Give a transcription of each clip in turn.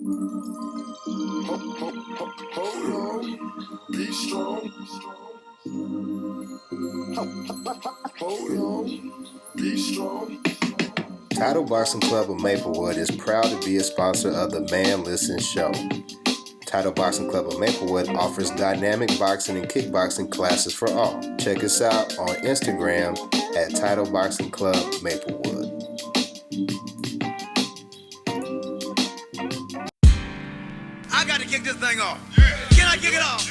Hold on, be strong. Hold on, be strong. Title Boxing Club of Maplewood is proud to be a sponsor of the Man Listen Show. Title Boxing Club of Maplewood offers dynamic boxing and kickboxing classes for all. Check us out on Instagram at Title Boxing Club Maplewood. I got to kick this thing off. Can I kick it off?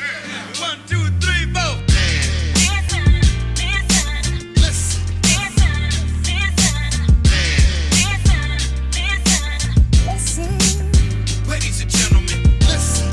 1, 2, 3, 4. Ladies and gentlemen, listen.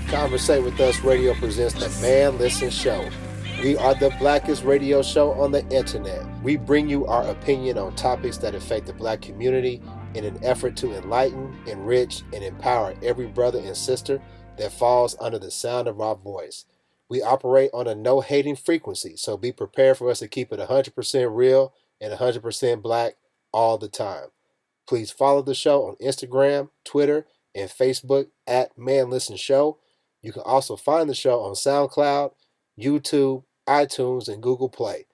Conversate with Us Radio presents the Man Listen Show. We are the blackest radio show on the internet. We bring you our opinion on topics that affect the black community in an effort to enlighten, enrich, and empower every brother and sister that falls under the sound of our voice. We operate on a no-hating frequency, so be prepared for us to keep it 100% real and 100% black all the time. Please follow the show on Instagram, Twitter, and Facebook at Man Listen Show. You can also find the show on SoundCloud, YouTube, iTunes, and Google Play.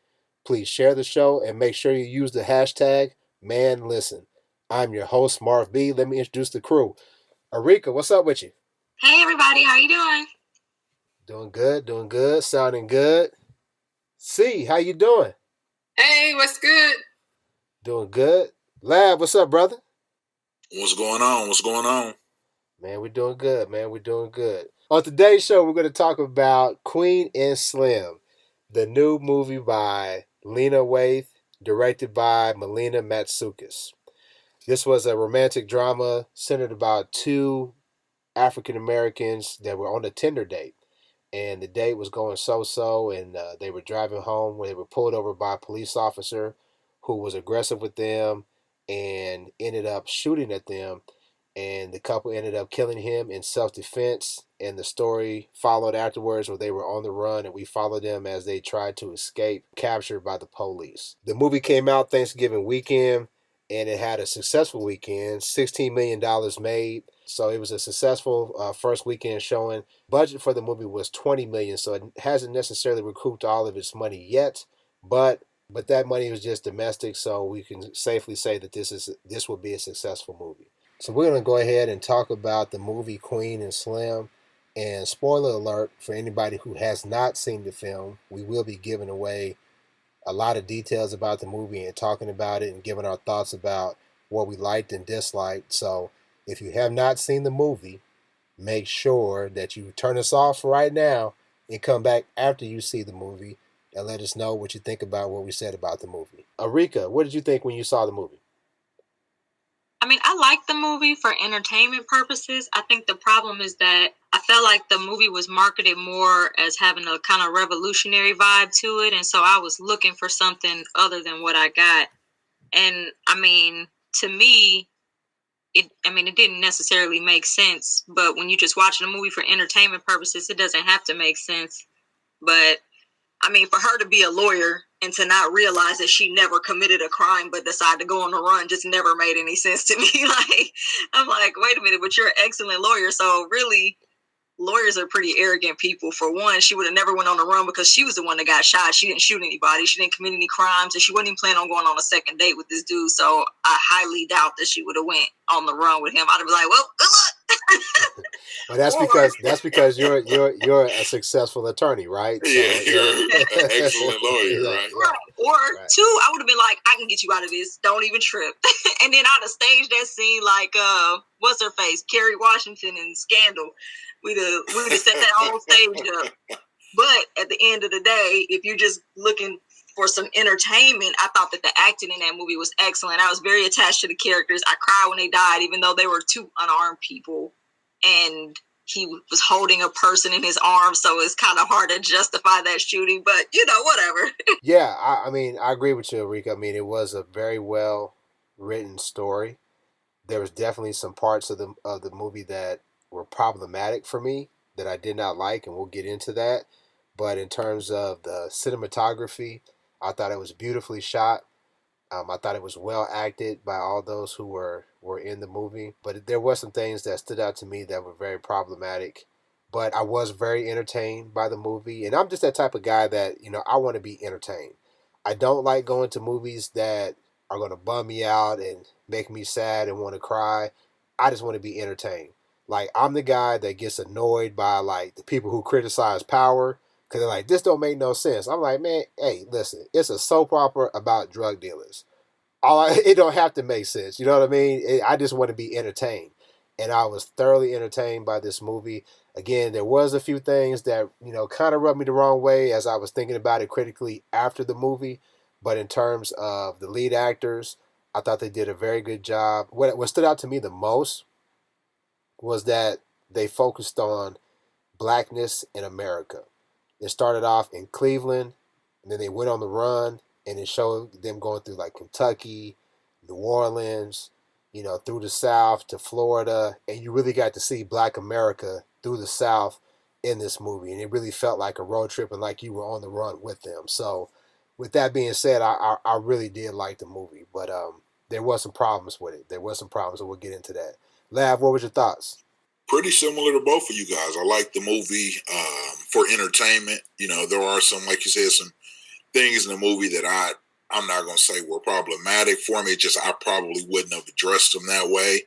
Please share the show and make sure you use the hashtag ManListen. I'm your host, Marv B. Let me introduce the crew. Arika, what's up with you? Hey everybody, how you doing? Doing good, sounding good. C, how you doing? Hey, what's good? Doing good. Lab, what's up, brother? What's going on? Man, we're doing good. On today's show, we're going to talk about Queen and Slim, the new movie by Lena Waithe, directed by Melina Matsoukas. This was a romantic drama centered about two African Americans that were on a Tinder date. And the date was going so-so, and they were driving home when they were pulled over by a police officer who was aggressive with them and ended up shooting at them. And the couple ended up killing him in self-defense. And the story followed afterwards where they were on the run, and we followed them as they tried to escape, captured by the police. The movie came out Thanksgiving weekend, and it had a successful weekend, $16 million made. So it was a successful first weekend showing. Budget for the movie was $20 million, so it hasn't necessarily recouped all of its money yet, but that money was just domestic, so we can safely say that this will be a successful movie. So we're going to go ahead and talk about the movie Queen and Slim. And spoiler alert for anybody who has not seen the film, we will be giving away a lot of details about the movie and talking about it and giving our thoughts about what we liked and disliked. So if you have not seen the movie, make sure that you turn us off right now and come back after you see the movie and let us know what you think about what we said about the movie. Arika, what did you think when you saw the movie? I mean, I like the movie for entertainment purposes. I think the problem is that I felt like the movie was marketed more as having a kind of revolutionary vibe to it. And so I was looking for something other than what I got. And I mean, to me, it didn't necessarily make sense. But when you're just watching a movie for entertainment purposes, it doesn't have to make sense. But I mean, for her to be a lawyer and to not realize that she never committed a crime but decided to go on the run just never made any sense to me. I'm like, wait a minute, but you're an excellent lawyer. So really, lawyers are pretty arrogant people. For one, she would have never went on the run because she was the one that got shot. She didn't shoot anybody. She didn't commit any crimes, and she wasn't even planning on going on a second date with this dude. So I highly doubt that she would have went on the run with him. I'd have been like, well, good luck. Well, that's because you're a successful attorney, right? So, yeah, you're an excellent lawyer, right? Or two, I would have been like, I can get you out of this. Don't even trip. And then I'd have staged that scene like, what's her face? Kerry Washington in Scandal. We'd have set that whole stage up. But at the end of the day, if you're just looking for some entertainment, I thought that the acting in that movie was excellent. I was very attached to the characters. I cried when they died, even though they were two unarmed people. And he was holding a person in his arms, so it's kind of hard to justify that shooting. But, whatever. Yeah, I mean, I agree with you, Rika. I mean, it was a very well written story. There was definitely some parts of the movie that were problematic for me that I did not like, and we'll get into that. But in terms of the cinematography, I thought it was beautifully shot. I thought it was well acted by all those who were in the movie, but there were some things that stood out to me that were very problematic. But I was very entertained by the movie, and I'm just that type of guy that I want to be entertained. I don't like going to movies that are going to bum me out and make me sad and want to cry. I just want to be entertained. Like, I'm the guy that gets annoyed by like the people who criticize Power because they're like, this don't make no sense. I'm like, man, hey, listen, it's a soap opera about drug dealers. It don't have to make sense. You know what I mean? I just want to be entertained. And I was thoroughly entertained by this movie. Again, there was a few things that, kind of rubbed me the wrong way as I was thinking about it critically after the movie. But in terms of the lead actors, I thought they did a very good job. What stood out to me the most was that they focused on blackness in America. It started off in Cleveland, and then they went on the run, and it showed them going through like Kentucky, New Orleans, through the South to Florida, and you really got to see Black America through the South in this movie, and it really felt like a road trip and like you were on the run with them. So, with that being said, I really did like the movie, but there was some problems with it. There was some problems, and we'll get into that. Lav, what was your thoughts? Pretty similar to both of you guys. I like the movie for entertainment. There are some, like you said, some things in the movie that I'm not going to say were problematic for me. Just I probably wouldn't have addressed them that way.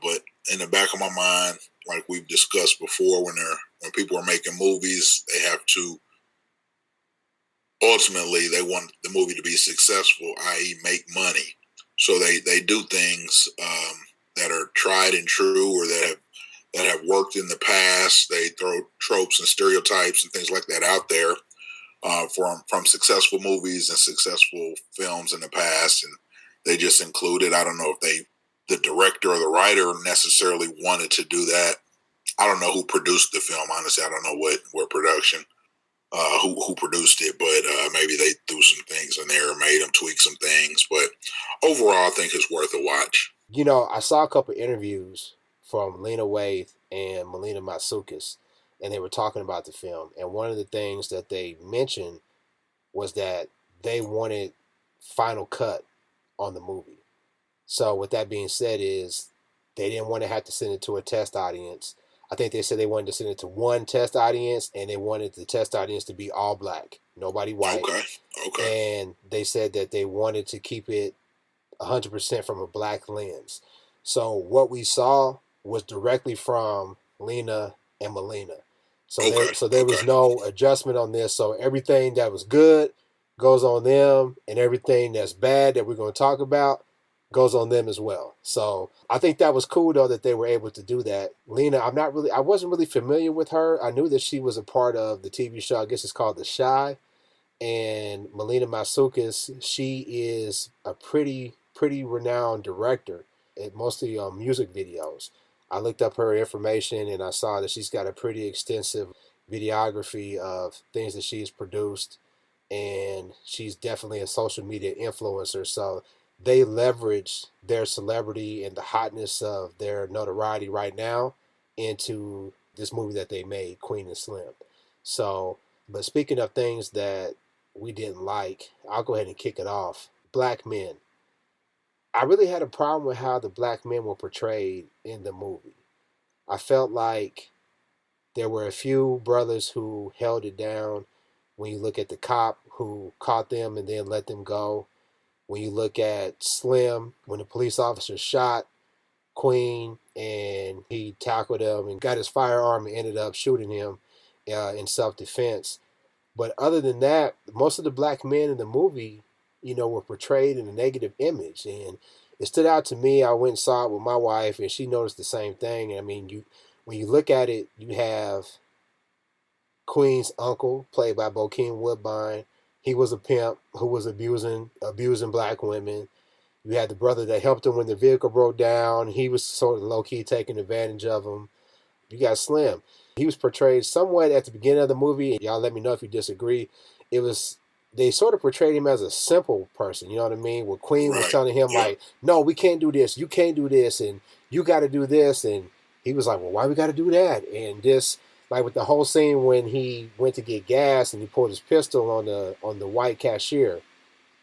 But in the back of my mind, like we've discussed before, when people are making movies, they have to ultimately they want the movie to be successful, i.e., make money. So they do things that are tried and true or that have worked in the past. They throw tropes and stereotypes and things like that out there from successful movies and successful films in the past, and they just include it. I don't know if the director or the writer necessarily wanted to do that. I don't know who produced the film. Honestly, I don't know what production, who produced it, but maybe they threw some things in there, made them tweak some things. But overall, I think it's worth a watch. I saw a couple interviews from Lena Waithe and Melina Matsoukas, and they were talking about the film. And one of the things that they mentioned was that they wanted final cut on the movie. So with that being said, is they didn't want to have to send it to a test audience. I think they said they wanted to send it to one test audience, and they wanted the test audience to be all black, nobody white. Okay. And they said that they wanted to keep it 100% from a black lens. So what we saw was directly from Lena and Melina. So there was no adjustment on this. So everything that was good goes on them, and everything that's bad that we're going to talk about goes on them as well. So I think that was cool though that they were able to do that. Lena, I wasn't really familiar with her. I knew that she was a part of the TV show. I guess it's called The Chi. And Melina Matsoukas, she is a pretty renowned director at mostly music videos. I looked up her information and I saw that she's got a pretty extensive videography of things that she's produced, and she's definitely a social media influencer. So they leverage their celebrity and the hotness of their notoriety right now into this movie that they made, Queen and Slim. So, but speaking of things that we didn't like, I'll go ahead and kick it off. Black men. I really had a problem with how the black men were portrayed in the movie. I felt like there were a few brothers who held it down. When you look at the cop who caught them and then let them go. When you look at Slim, when the police officer shot Queen and he tackled him and got his firearm and ended up shooting him in self-defense. But other than that, most of the black men in the movie, were portrayed in a negative image. And it stood out to me. I went and saw it with my wife, and she noticed the same thing. And I mean, when you look at it, you have Queen's uncle, played by Bokeem Woodbine. He was a pimp who was abusing black women. You had the brother that helped him when the vehicle broke down. He was sort of low-key taking advantage of him. You got Slim. He was portrayed somewhat at the beginning of the movie. Y'all let me know if you disagree. It was they sort of portrayed him as a simple person. You know what I mean? Where Queen was Right. telling him like, "No, we can't do this. You can't do this, and you got to do this." And he was like, "Well, why we got to do that?" And this, like with the whole scene when he went to get gas and he pulled his pistol on the white cashier,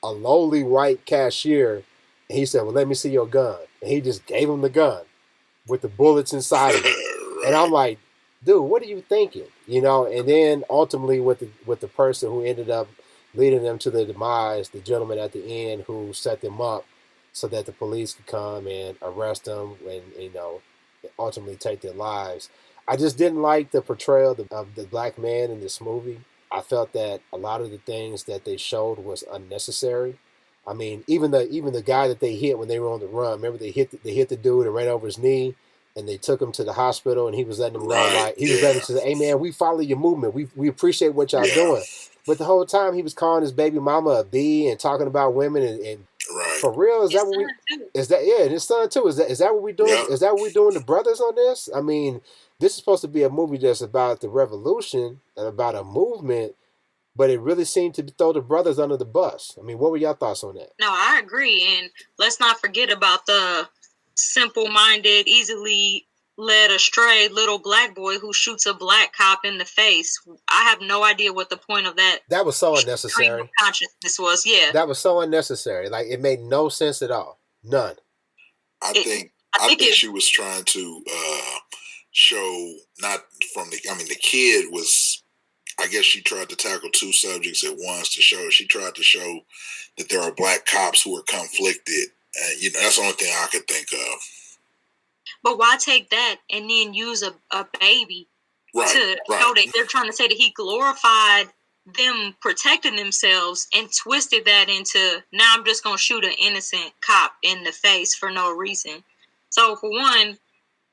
a lowly white cashier, and he said, "Well, let me see your gun." And he just gave him the gun with the bullets inside of it. Right. And I'm like, dude, what are you thinking? You know, and then ultimately with the person who ended up leading them to their demise, the gentleman at the end who set them up so that the police could come and arrest them and, you know, ultimately take their lives. I just didn't like the portrayal of the black man in this movie. I felt that a lot of the things that they showed was unnecessary. I mean, even the guy that they hit when they were on the run. Remember, they hit the dude and ran over his knee, and they took him to the hospital, and he was letting them know, like he was letting them say, "Hey man, we follow your movement. We appreciate what y'all doing." But the whole time he was calling his baby mama a B and talking about women and Right. for real, is His that what we? son, too. Is that and his son too? Is that what we doing? Yeah. Is that what we doing to brothers on this? I mean, this is supposed to be a movie that's about the revolution and about a movement, but it really seemed to throw the brothers under the bus. I mean, what were your thoughts on that? No, I agree. And let's not forget about the simple-minded, easily led astray little black boy who shoots a black cop in the face. I have no idea what the point of that That was so stream of unnecessary. consciousness was. Yeah. That was so unnecessary. Like it made no sense at all. None. I It- think I think it- she was trying to show not from the. I mean, the kid was. I guess she tried to tackle two subjects at once to show. She tried to show that there are black cops who are conflicted, and you know that's the only thing I could think of. But why take that and then use a baby Right. to show that they're trying to say that he glorified them protecting themselves and twisted that into, now I'm just going to shoot an innocent cop in the face for no reason. So for one,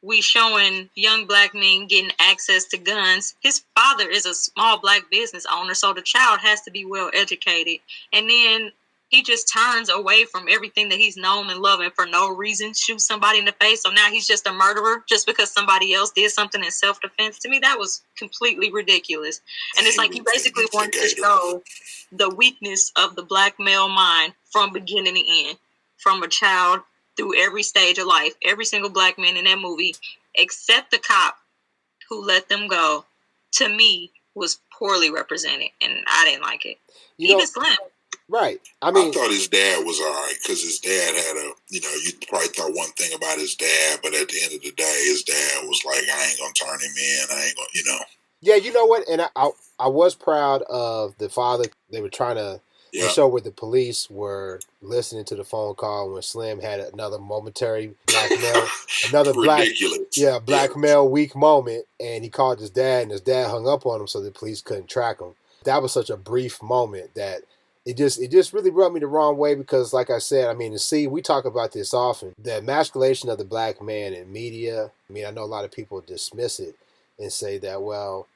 we showing young black men getting access to guns. His father is a small black business owner, so the child has to be well educated. And then he just turns away from everything that he's known and loved and for no reason shoots somebody in the face. So now he's just a murderer just because somebody else did something in self-defense. To me, that was completely ridiculous. And it's like you basically want to show the weakness of the black male mind from beginning to end, from a child through every stage of life. Every single black man in that movie, except the cop who let them go, to me, was poorly represented, and I didn't like it. Even Slim. Right. I mean, I thought his dad was all right because his dad had a, you know, you probably thought one thing about his dad, but at the end of the day, his dad was like, I ain't going to turn him in. I ain't going to, you know. Yeah, you know what? And I was proud of the father. They were trying to show where the police were listening to the phone call when Slim had another momentary black male, another black male weak moment, and he called his dad, and his dad hung up on him, so the police couldn't track him. That was such a brief moment that it just really rubbed me the wrong way because, like I said, I mean, we talk about this often, the emasculation of the black man in media. I mean, I know a lot of people dismiss it and say that, well,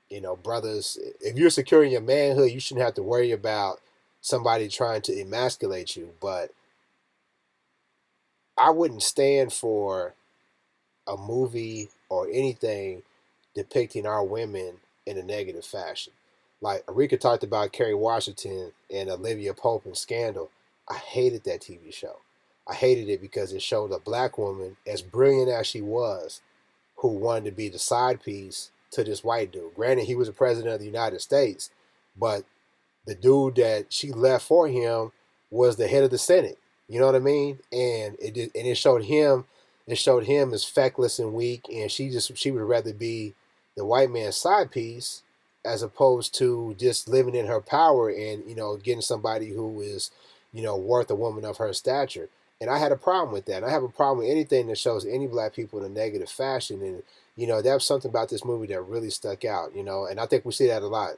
you know, brothers, if you're securing your manhood, you shouldn't have to worry about somebody trying to emasculate you. But I wouldn't stand for a movie or anything depicting our women in a negative fashion. Like Arika talked about Kerry Washington and Olivia Pope in Scandal. I hated that TV show. I hated it because it showed a black woman, as brilliant as she was, who wanted to be the side piece to this white dude. Granted, he was the president of the United States, but the dude that she left for him was the head of the Senate. You know what I mean? And it showed him as feckless and weak, and she would rather be the white man's side piece as opposed to just living in her power and, you know, getting somebody who is, you know, worth a woman of her stature. And I had a problem with that. And I have a problem with anything that shows any black people in a negative fashion. And, you know, that was something about this movie that really stuck out, you know, and I think we see that a lot.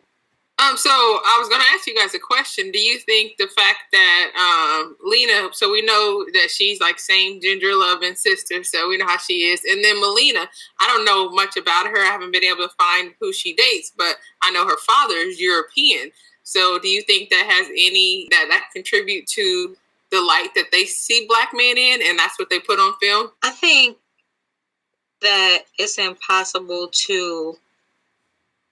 So I was going to ask you guys a question. Do you think the fact that Lena, so we know that she's like same gender loving sister, so we know how she is. And then Melina, I don't know much about her. I haven't been able to find who she dates, but I know her father is European. So do you think that has any, that contribute to the light that they see black men in, and that's what they put on film? I think that it's impossible to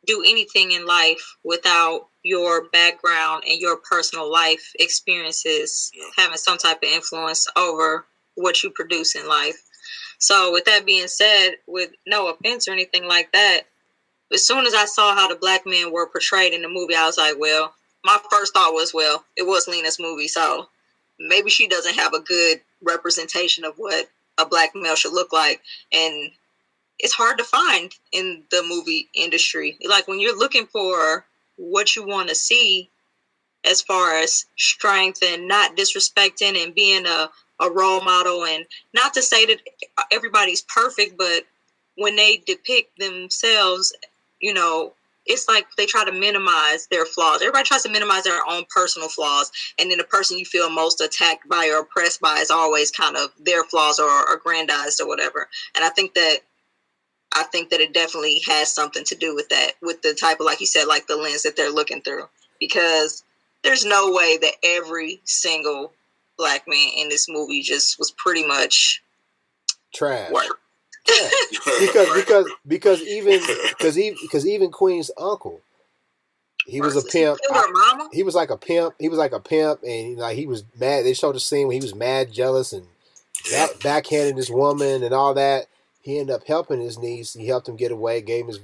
do anything in life without your background and your personal life experiences having some type of influence over what you produce in life. So with that being said, with no offense or anything like that, as soon as I saw how the black men were portrayed in the movie, I was like, well, my first thought was, well, it was Lena's movie, so maybe she doesn't have a good representation of what a black male should look like. And it's hard to find in the movie industry. Like when you're looking for what you want to see as far as strength and not disrespecting and being a role model, and not to say that everybody's perfect, but when they depict themselves, you know, it's like they try to minimize their flaws. Everybody tries to minimize their own personal flaws, and then the person you feel most attacked by or oppressed by is always kind of their flaws or aggrandized or whatever. And I think that it definitely has something to do with that, with the type of, like you said, like the lens that they're looking through, because there's no way that every single black man in this movie just was pretty much trash. Work. Yeah. because even Queen's uncle, he was a pimp. He was like a pimp. And like he was mad. They showed the scene when he was mad, jealous, and backhanded this woman and all that. He ended up helping his niece. He helped him get away, gave him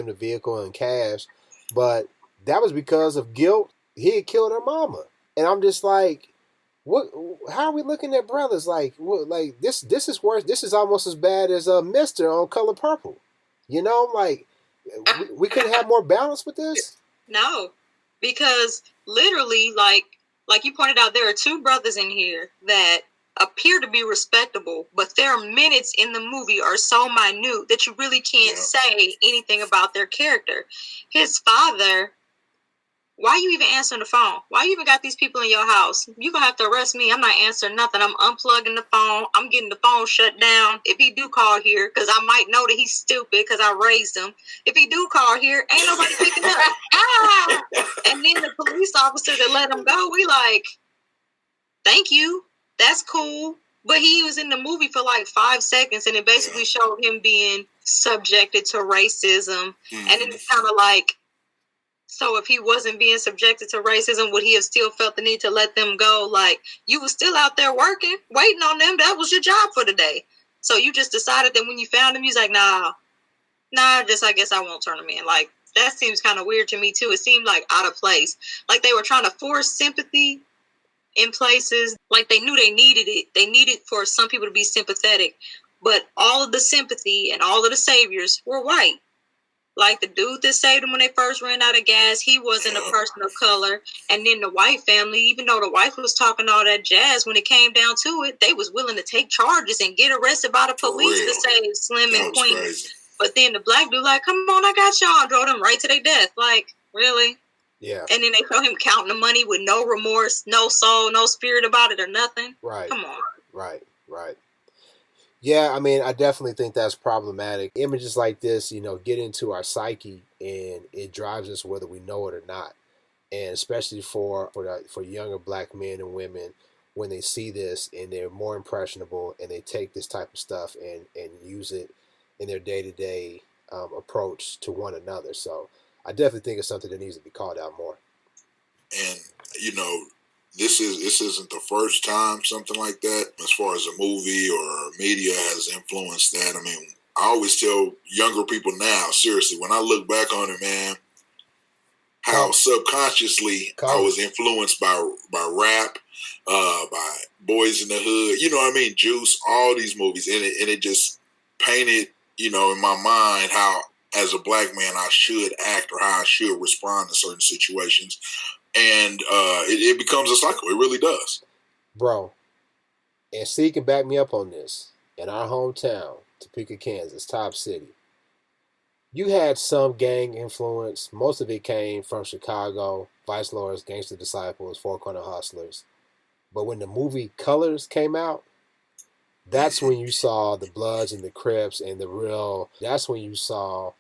the vehicle and cash, but that was because of guilt. He had killed her mama, and I'm just like, what? How are we looking at brothers like? What, like this is worse. This is almost as bad as Mister on Color Purple. You know, like we couldn't have more balance with this. No, because literally, like you pointed out, there are two brothers in here that appear to be respectable, but their minutes in the movie are so minute that you really can't say anything about their character. His father, why you even answering the phone? Why you even got these people in your house? You're going to have to arrest me. I'm not answering nothing. I'm unplugging the phone. I'm getting the phone shut down. If he do call here, because I might know that he's stupid because I raised him. If he do call here, ain't nobody picking up. And then the police officer that let him go, we like, thank you. That's cool. But he was in the movie for like 5 seconds, and it basically showed him being subjected to racism. And it's kind of like, so if he wasn't being subjected to racism, would he have still felt the need to let them go? Like, you were still out there working, waiting on them. That was your job for the day. So you just decided that when you found him, you're like, nah, I guess I won't turn him in. Like, that seems kind of weird to me, too. It seemed like out of place. Like they were trying to force sympathy in places, like they knew they needed it. They needed for some people to be sympathetic, but all of the sympathy and all of the saviors were white. Like the dude that saved them when they first ran out of gas, he wasn't a person of color. And then the white family, even though the wife was talking all that jazz, when it came down to it, they was willing to take charges and get arrested by the police to save Slim and Queen. Crazy. But then the black dude like, come on, I got y'all, and drove them right to their death. Like, really? Yeah. And then they show him counting the money with no remorse, no soul, no spirit about it or nothing. Right. Come on. Right. Yeah, I mean, I definitely think that's problematic. Images like this, get into our psyche, and it drives us whether we know it or not. And especially for younger black men and women, when they see this and they're more impressionable and they take this type of stuff and use it in their day-to-day approach to one another. So I definitely think it's something that needs to be called out more. And this isn't the first time something like that, as far as a movie or media, has influenced that. I mean, I always tell younger people now, seriously, when I look back on it, man, how subconsciously I was influenced by rap, by Boys in the Hood, you know what I mean, Juice, all these movies, and it just painted, in my mind how, as a black man, I should act or how I should respond to certain situations. And it becomes a cycle. It really does. Bro, and C can back me up on this. In our hometown, Topeka, Kansas, Top City, you had some gang influence. Most of it came from Chicago, Vice Lords, Gangster Disciples, Four Corner Hustlers. But when the movie Colors came out, that's when you saw the Bloods and the Crips and that's when you saw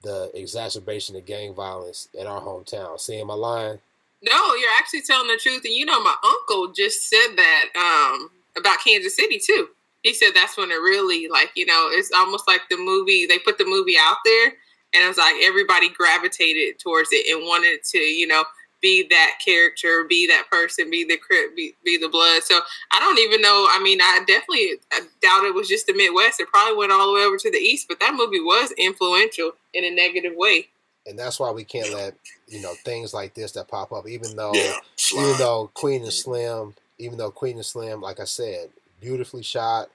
the exacerbation of gang violence in our hometown. See, am I lying? No, you're actually telling the truth. And my uncle just said that about Kansas City too. He said that's when it really, it's almost like the movie, they put the movie out there And it was like everybody gravitated towards it and wanted to, you know, be that character, be that person, be the Crip, be the Blood. So I don't even know. I mean, I doubt it was just the Midwest. It probably went all the way over to the East, but that movie was influential in a negative way. And that's why we can't let, you know, things like this that pop up, even though Queen and Slim, like I said, beautifully shot.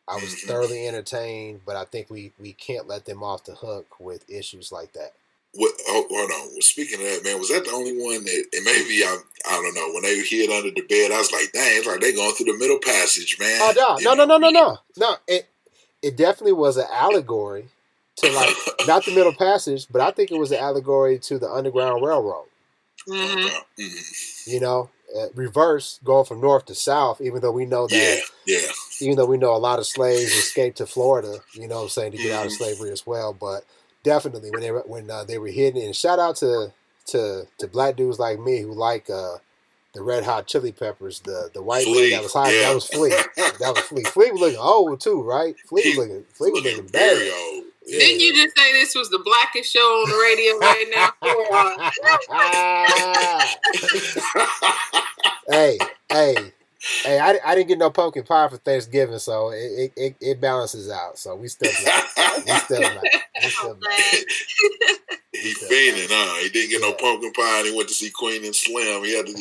I was thoroughly entertained, but I think we can't let them off the hook with issues like that. Hold on. Speaking of that, man, was that the only one that? And maybe I don't know. When they hid under the bed, I was like, "Dang, it's like they going through the middle passage, man." Oh no! It definitely was an allegory to, like, not the middle passage, but I think it was an allegory to the Underground Railroad. You know, reverse, going from north to south. Even though we know that, even though we know a lot of slaves escaped to Florida, you know what I'm saying, to get out of slavery as well, but. Definitely, when they were hidden, and shout out to black dudes like me who like the Red Hot Chili Peppers, the white man that was hot. That was Flea. Flea was looking old too, right? Flea was looking very old. Yeah. Didn't you just say this was the blackest show on the radio right now? Hey, I didn't get no pumpkin pie for Thanksgiving, so it balances out. So we still black. He fiending, huh? He didn't get no pumpkin pie, and he went to see Queen and Slim. He had to,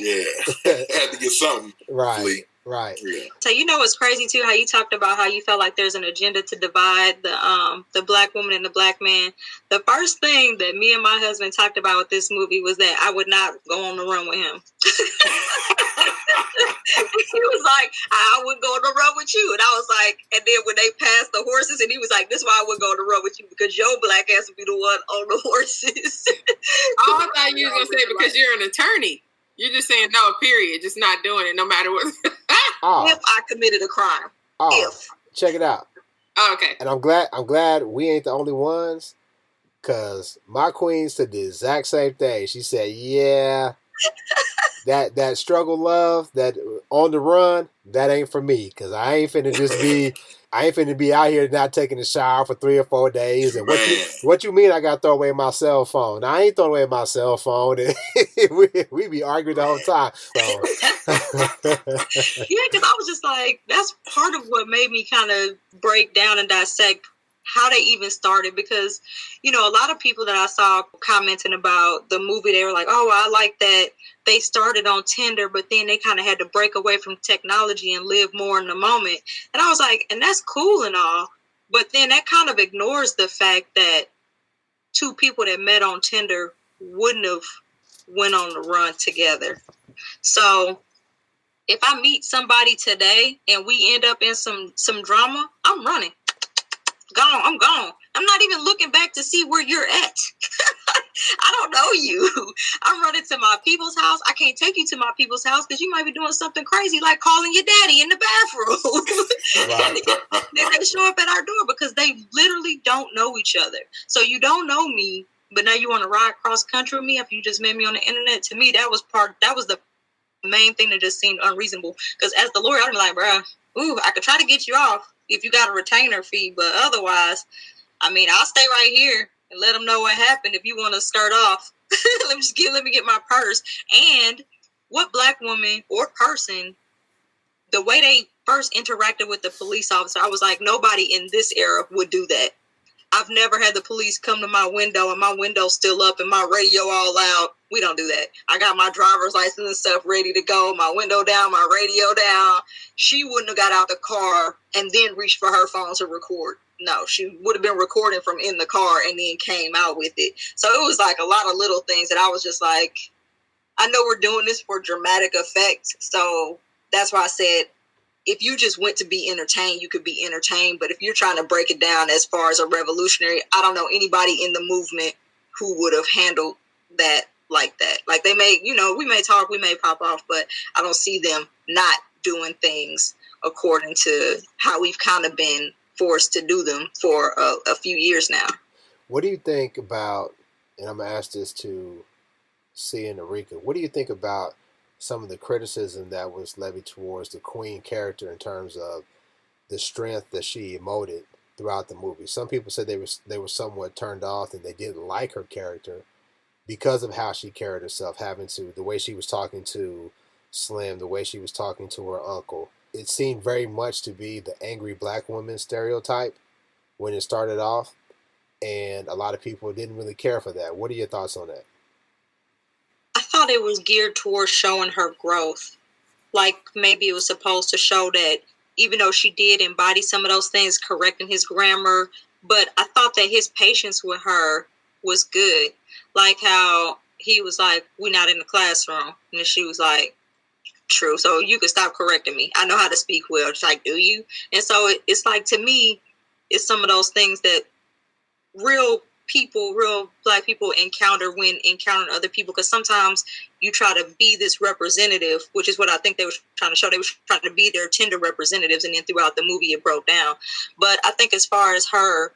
had to get something. Right. Right. Yeah. So you know what's crazy too? How you talked about how you felt like there's an agenda to divide the black woman and the black man. The first thing that me and my husband talked about with this movie was that I would not go on the run with him. He was like, I wouldn't go on the run with you. And I was like, and then when they passed the horses, and he was like, this is why I wouldn't go on the run with you, because your black ass would be the one on the horses. I thought you were going to say because you're an attorney. You're just saying no, period. Just not doing it no matter what. If I committed a crime. Check it out. Oh, okay. And I'm glad we ain't the only ones, because my queen said the exact same thing. She said, yeah, that struggle love, that on the run, that ain't for me, because I ain't finna be out here not taking a shower for 3 or 4 days. And what you mean I got to throw away my cell phone? Now, I ain't throwing away my cell phone. we be arguing the whole time. So. Yeah, because I was just like, that's part of what made me kind of break down and dissect how they even started, because, you know, a lot of people that I saw commenting about the movie, they were like, oh, I like that they started on Tinder, but then they kind of had to break away from technology and live more in the moment. And I was like, and that's cool and all, but then that kind of ignores the fact that two people that met on Tinder wouldn't have went on the run together. So if I meet somebody today and we end up in some drama, I'm running. I'm gone. I'm not even looking back to see where you're at. I don't know you. I'm running to my people's house. I can't take you to my people's house because you might be doing something crazy like calling your daddy in the bathroom. Right. Then they show up at our door because they literally don't know each other. So you don't know me, but now you want to ride cross country with me if you just met me on the internet. To me, that was the main thing that just seemed unreasonable. Because as the lawyer, I'm like, bruh, I could try to get you off if you got a retainer fee, but otherwise, I mean, I'll stay right here and let them know what happened if you want to skirt off. let me get my purse. And what black woman or person, the way they first interacted with the police officer, I was like, nobody in this era would do that. I've never had the police come to my window and my window's still up and my radio all loud. We don't do that. I got my driver's license and stuff ready to go, my window down, my radio down. She wouldn't have got out the car and then reached for her phone to record. No, she would have been recording from in the car and then came out with it. So it was like a lot of little things that I was just like, I know we're doing this for dramatic effect. So that's why I said, if you just went to be entertained, you could be entertained. But if you're trying to break it down as far as a revolutionary, I don't know anybody in the movement who would have handled that like that. Like they may, we may talk, we may pop off, but I don't see them not doing things according to how we've kind of been forced to do them for a few years now. What do you think about, and I'm going to ask this to C and Erika, what do you think about some of the criticism that was levied towards the Queen character in terms of the strength that she emoted throughout the movie. Some people said they were somewhat turned off and they didn't like her character because of how she carried herself, the way she was talking to Slim, the way she was talking to her uncle. It seemed very much to be the angry black woman stereotype when it started off, and a lot of people didn't really care for that. What are your thoughts on that? I thought it was geared towards showing her growth. Like maybe it was supposed to show that even though she did embody some of those things, correcting his grammar, but I thought that his patience with her was good. Like how he was like, "We're not in the classroom," and she was like, "True, so you could stop correcting me. I know how to speak well." It's like, "Do you?" And so it's like, to me, it's some of those things that real black people encounter when encountering other people, because sometimes you try to be this representative, which is what I think they were trying to show. They were trying to be their tender representatives, and then throughout the movie it broke down. But I think as far as her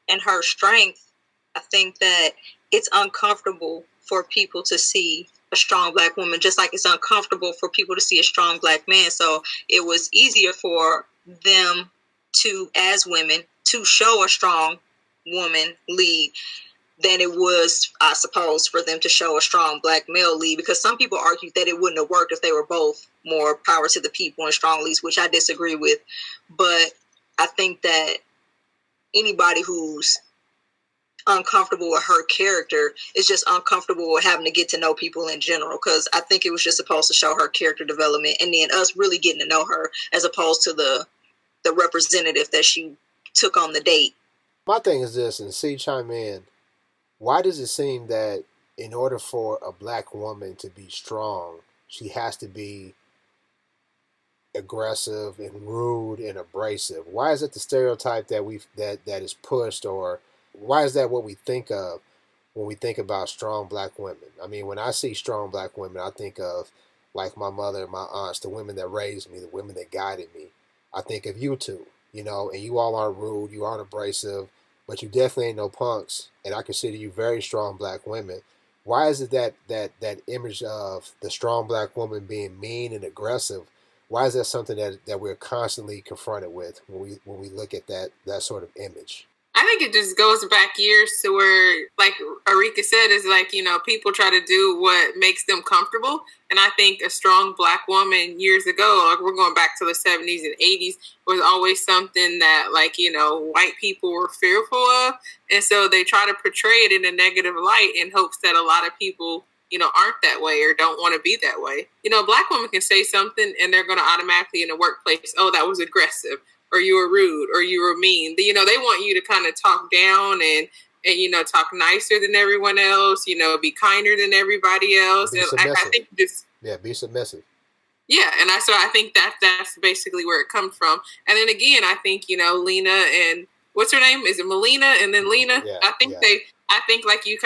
and her strength, I think that it's uncomfortable for people to see a strong black woman, just like it's uncomfortable for people to see a strong black man. So it was easier for them to, as women, to show a strong woman lead than it was, I suppose, for them to show a strong black male lead, because some people argued that it wouldn't have worked if they were both more power to the people and strong leads, which I disagree with. But I think that anybody who's uncomfortable with her character is just uncomfortable with having to get to know people in general, because I think it was just supposed to show her character development and then us really getting to know her, as opposed to the representative that she took on the date. My thing is this, and C, chime in. Why does it seem that in order for a black woman to be strong, she has to be aggressive and rude and abrasive? Why is it the stereotype that is pushed, or why is that what we think of when we think about strong black women? I mean, when I see strong black women, I think of like my mother and my aunts, the women that raised me, the women that guided me. I think of you two, and you all aren't rude, you aren't abrasive, but you definitely ain't no punks, and I consider you very strong black women. Why is it that image of the strong black woman being mean and aggressive? Why is that something that we're constantly confronted with when we look at that sort of image? I think it just goes back years to where, like Arika said, is like, people try to do what makes them comfortable. And I think a strong black woman years ago, like we're going back to the 70s and 80s, was always something that, like, white people were fearful of. And so they try to portray it in a negative light in hopes that a lot of people, aren't that way or don't want to be that way. A black woman can say something and they're going to automatically in the workplace, oh, that was aggressive, or you were rude, or you were mean. They want you to kind of talk down and talk nicer than everyone else, be kinder than everybody else. Be and submissive. I think be submissive. Yeah, and I think that's basically where it comes from. And then again, I think, Lena and what's her name? Is it Melina and then Lena? Yeah, I think like you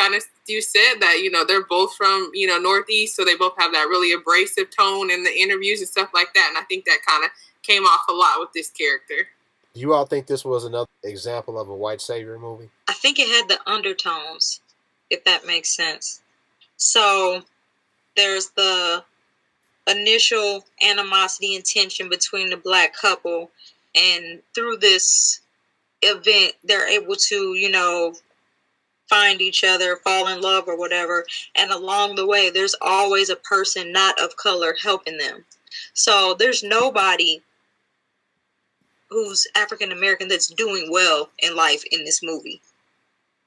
said that, they're both from, Northeast, so they both have that really abrasive tone in the interviews and stuff like that. And I think that kind of came off a lot with this character. Do you all think this was another example of a white savior movie? I think it had the undertones, if that makes sense. So there's the initial animosity and tension between the black couple, and through this event, they're able to, find each other, fall in love or whatever. And along the way, there's always a person not of color helping them. So there's nobody who's African American that's doing well in life in this movie.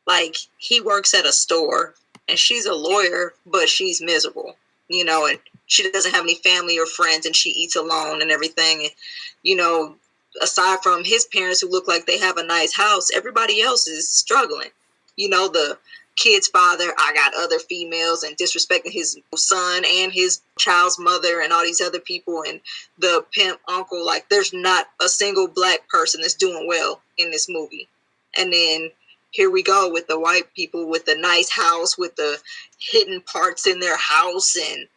Like, he works at a store and she's a lawyer, but she's miserable, and she doesn't have any family or friends, and she eats alone and everything. And, aside from his parents who look like they have a nice house, everybody else is struggling. The kid's father, I got other females and disrespecting his son and his child's mother and all these other people, and the pimp uncle. Like, there's not a single black person that's doing well in this movie. And then here we go with the white people with the nice house, with the hidden parts in their house and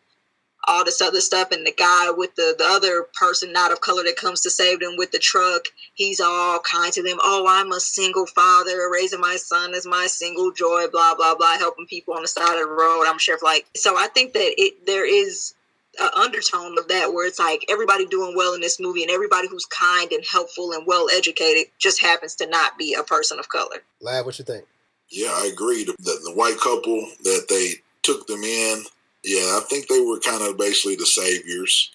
all this other stuff. And the guy with the other person not of color that comes to save them with the truck, he's all kind to them. Oh, I'm a single father, raising my son is my single joy, blah, blah, blah, helping people on the side of the road. I'm sure, so I think that there is an undertone of that where it's like everybody doing well in this movie and everybody who's kind and helpful and well educated just happens to not be a person of color. Lad, what you think? Yeah, I agree. The white couple that they took them in, yeah, I think they were kind of basically the saviors,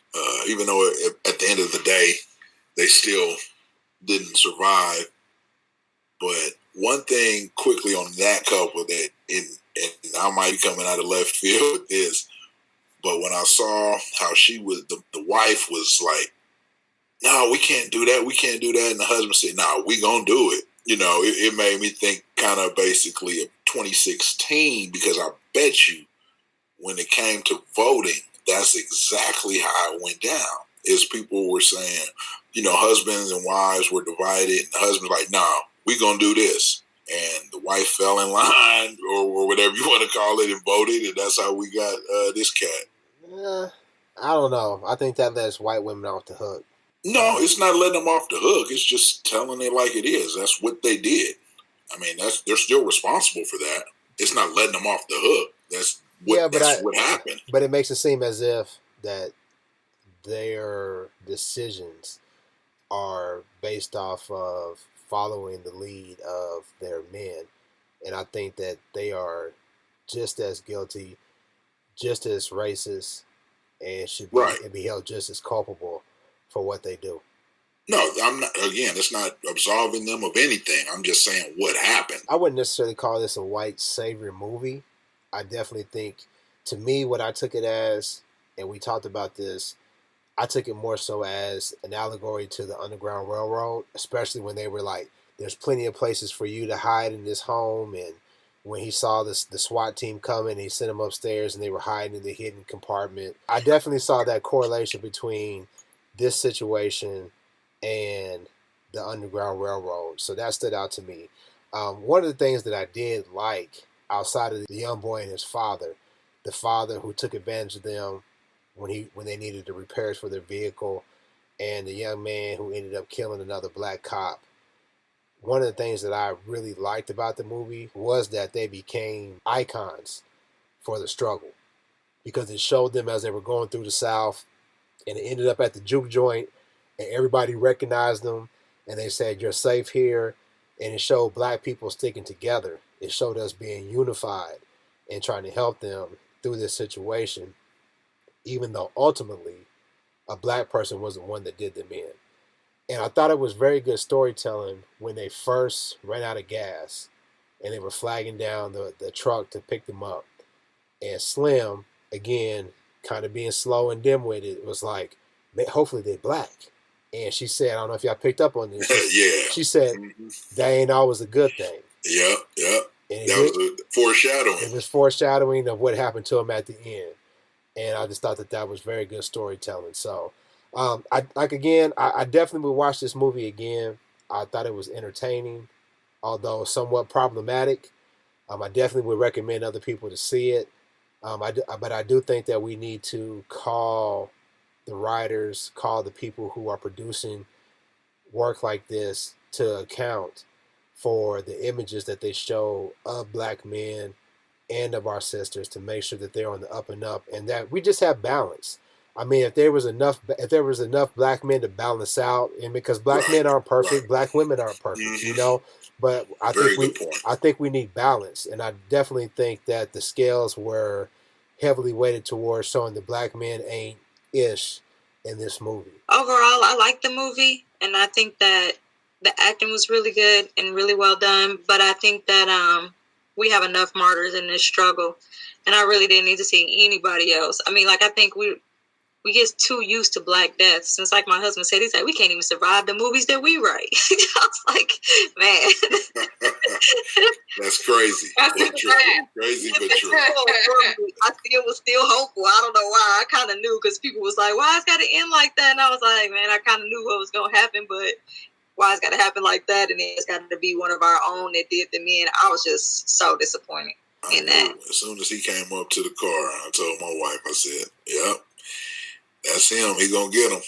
even though at the end of the day, they still didn't survive. But one thing quickly on that couple that, and I might be coming out of left field with this, but when I saw how she was, the wife was like, no, we can't do that. We can't do that. And the husband said, no, we going to do it. You know, it made me think kind of basically of 2016, because I bet you when it came to voting, that's exactly how it went down. Is people were saying, you know, husbands and wives were divided, and the husband's like, no, we going to do this. And the wife fell in line or whatever you want to call it and voted, and that's how we got this cat. I don't know. I think that lets white women off the hook. No, it's not letting them off the hook. It's just telling it like it is. That's what they did. I mean, they're still responsible for that. It's not letting them off the hook. That's what happened. But it makes it seem as if that their decisions are based off of following the lead of their men. And I think that they are just as guilty, just as racist, and should be held just as culpable for what they do. No, I'm not. Again, it's not absolving them of anything. I'm just saying what happened. I wouldn't necessarily call this a white savior movie. I definitely think, to me, what I took it as, and we talked about this, I took it more so as an allegory to the Underground Railroad, especially when they were like, there's plenty of places for you to hide in this home. And when he saw the SWAT team coming, he sent them upstairs and they were hiding in the hidden compartment. I definitely saw that correlation between this situation and the Underground Railroad. So that stood out to me. One of the things that I did like, outside of the young boy and his father, the father who took advantage of them when they needed the repairs for their vehicle, and the young man who ended up killing another black cop. One of the things that I really liked about the movie was that they became icons for the struggle, because it showed them as they were going through the South, and it ended up at the juke joint, and everybody recognized them, and they said, you're safe here. And it showed black people sticking together. It showed us being unified and trying to help them through this situation, even though ultimately a black person was the one that did them in. And I thought it was very good storytelling when they first ran out of gas and they were flagging down the truck to pick them up. And Slim, again, kind of being slow and dim-witted, was like, hopefully they're black. And she said, I don't know if y'all picked up on this. She said, that ain't always a good thing. Yeah. That was a foreshadowing. It was foreshadowing of what happened to him at the end. And I just thought that was very good storytelling. So, I definitely would watch this movie again. I thought it was entertaining, although somewhat problematic. I definitely would recommend other people to see it. But I do think that we need to call the writers, call the people who are producing work like this to account for the images that they show of black men and of our sisters, to make sure that they're on the up and up, and that we just have balance. I mean, if there was enough black men to balance out, and because black men aren't perfect, black women aren't perfect, you know. But I think we need balance, and I definitely think that the scales were heavily weighted towards showing the black men ain't ish in this movie. Overall, I like the movie, and I think that the acting was really good and really well done. But I think that we have enough martyrs in this struggle, and I really didn't need to see anybody else. I mean, like, I think we get too used to black death. Since, like my husband said, he's like, we can't even survive the movies that we write. I was like, man. That's crazy. That's true. Crazy, but true. It was still hopeful. I don't know why. I kind of knew, because people was like, why it's got to end like that? And I was like, man, I kind of knew what was going to happen, but why it's got to happen like that? And it's got to be one of our own that did them in. I was just so disappointed in that. As soon as he came up to the car, I told my wife, I said, yep. That's him. He gonna get him.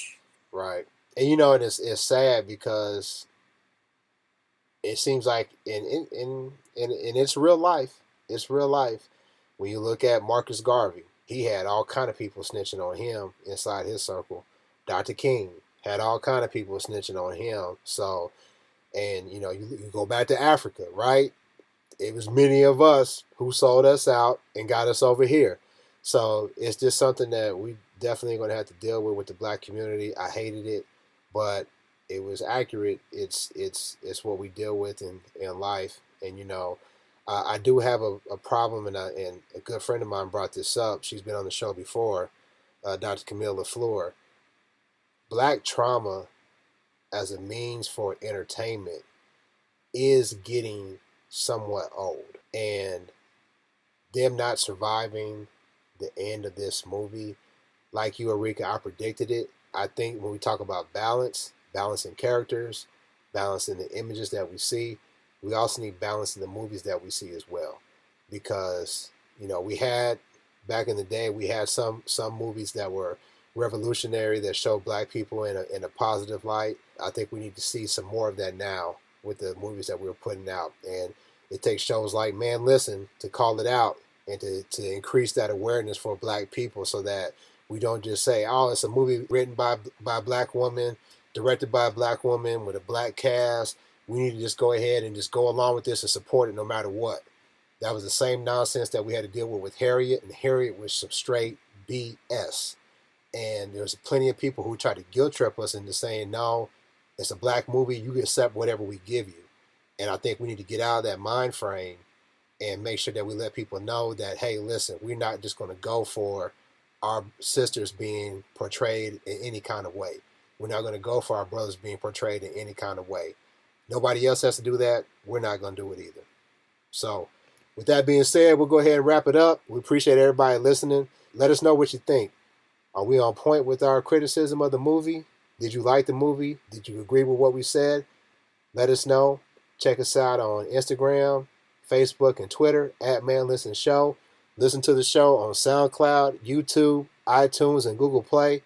Right. And you know, it's sad, because it seems like in its real life, when you look at Marcus Garvey, he had all kind of people snitching on him inside his circle. Dr. King had all kind of people snitching on him. So, and you go back to Africa, right? It was many of us who sold us out and got us over here. So it's just something that we definitely going to have to deal with the black community. I hated it, but it was accurate. It's what we deal with in life. And I do have a problem, and a good friend of mine brought this up. She's been on the show before, Dr. Camille LaFleur. Black trauma as a means for entertainment is getting somewhat old. And them not surviving the end of this movie, like you, Arika, I predicted it. I think when we talk about balance in characters, balance in the images that we see, we also need balance in the movies that we see as well. Because, we had, back in the day, we had some movies that were revolutionary, that showed black people in a positive light. I think we need to see some more of that now with the movies that we're putting out. And it takes shows like Man Listen to call it out and to increase that awareness for black people, so that we don't just say, oh, it's a movie written by a black woman, directed by a black woman with a black cast. We need to just go ahead and just go along with this and support it no matter what. That was the same nonsense that we had to deal with Harriet, and Harriet was some straight BS. And there's plenty of people who try to guilt trip us into saying, no, it's a black movie, you can accept whatever we give you. And I think we need to get out of that mind frame and make sure that we let people know that, hey, listen, we're not just going to go for our sisters being portrayed in any kind of way. We're not going to go for our brothers being portrayed in any kind of way. Nobody else has to do that. We're not going to do it either. So with that being said, we'll go ahead and wrap it up. We appreciate everybody listening. Let us know what you think. Are we on point with our criticism of the movie? Did you like the movie? Did you agree with what we said? Let us know. Check us out on Instagram, Facebook, and Twitter at Man Listen Show. Listen to the show on SoundCloud, YouTube, iTunes, and Google Play.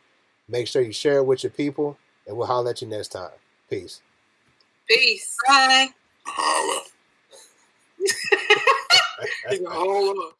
Make sure you share it with your people, and we'll holler at you next time. Peace. Peace. Bye. Holla. Holla.